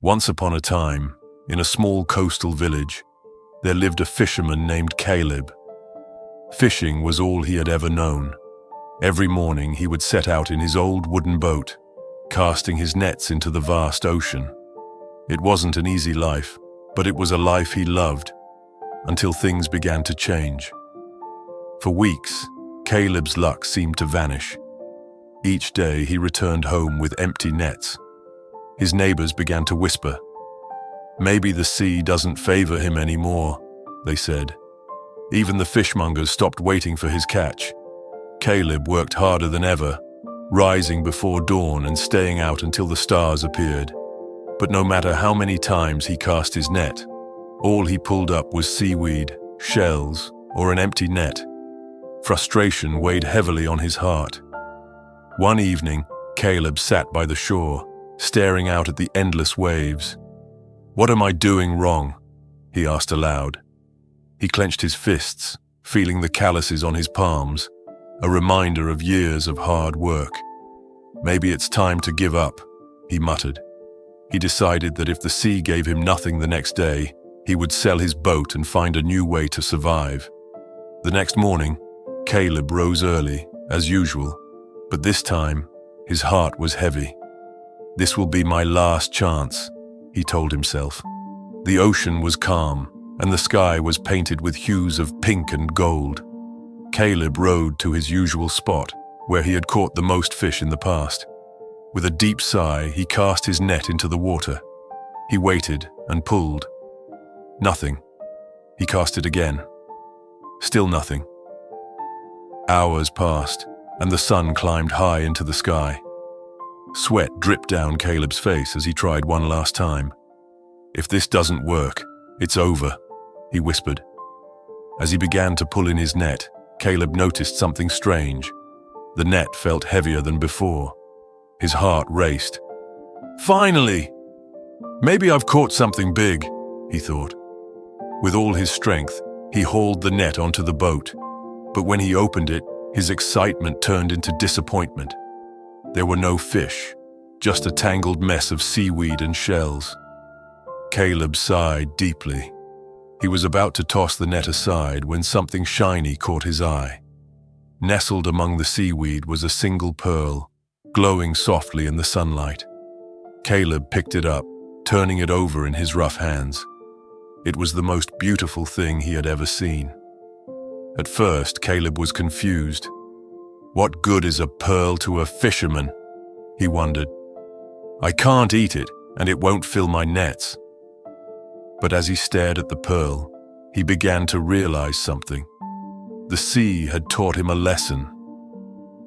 Once upon a time, in a small coastal village, there lived a fisherman named Caleb. Fishing was all he had ever known. Every morning he would set out in his old wooden boat, casting his nets into the vast ocean. It wasn't an easy life, but it was a life he loved, until things began to change. For weeks, Caleb's luck seemed to vanish. Each day he returned home with empty nets. His neighbors began to whisper. "Maybe the sea doesn't favor him anymore," they said. Even the fishmongers stopped waiting for his catch. Caleb worked harder than ever, rising before dawn and staying out until the stars appeared. But no matter how many times he cast his net, all he pulled up was seaweed, shells, or an empty net. Frustration weighed heavily on his heart. One evening, Caleb sat by the shore, staring out at the endless waves. "What am I doing wrong?" he asked aloud. He clenched his fists, feeling the calluses on his palms, a reminder of years of hard work. "Maybe it's time to give up," he muttered. He decided that if the sea gave him nothing the next day, he would sell his boat and find a new way to survive. The next morning, Caleb rose early, as usual, but this time, his heart was heavy. "This will be my last chance," he told himself. The ocean was calm, and the sky was painted with hues of pink and gold. Caleb rowed to his usual spot, where he had caught the most fish in the past. With a deep sigh, he cast his net into the water. He waited and pulled. Nothing. He cast it again. Still nothing. Hours passed, and the sun climbed high into the sky. Sweat dripped down Caleb's face as he tried one last time. "If this doesn't work, it's over," he whispered. As he began to pull in his net, Caleb noticed something strange. The net felt heavier than before. His heart raced. "Finally! Maybe I've caught something big," he thought. With all his strength, he hauled the net onto the boat. But when he opened it, his excitement turned into disappointment. There were no fish, just a tangled mess of seaweed and shells. Caleb sighed deeply. He was about to toss the net aside when something shiny caught his eye. Nestled among the seaweed was a single pearl, glowing softly in the sunlight. Caleb picked it up, turning it over in his rough hands. It was the most beautiful thing he had ever seen. At first, Caleb was confused. What good is a pearl to a fisherman? He wondered. I can't eat it, and it won't fill my nets. But as he stared at the pearl, he began to realize something. The sea had taught him a lesson.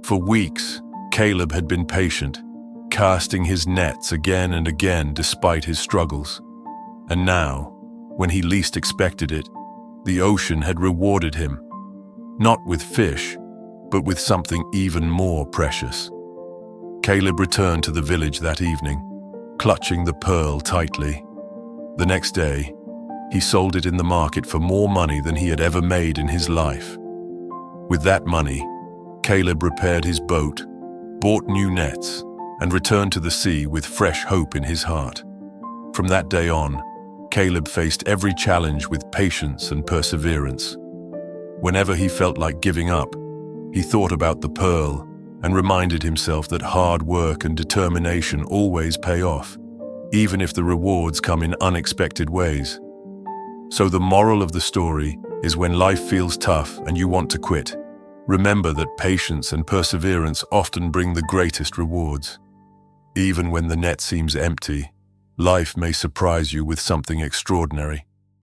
For weeks, Caleb had been patient, casting his nets again and again despite his struggles. And now, when he least expected it, the ocean had rewarded him, not with fish, but with something even more precious. Caleb returned to the village that evening, clutching the pearl tightly. The next day, he sold it in the market for more money than he had ever made in his life. With that money, Caleb repaired his boat, bought new nets, and returned to the sea with fresh hope in his heart. From that day on, Caleb faced every challenge with patience and perseverance. Whenever he felt like giving up, he thought about the pearl and reminded himself that hard work and determination always pay off, even if the rewards come in unexpected ways. So the moral of the story is when life feels tough and you want to quit, remember that patience and perseverance often bring the greatest rewards. Even when the net seems empty, life may surprise you with something extraordinary.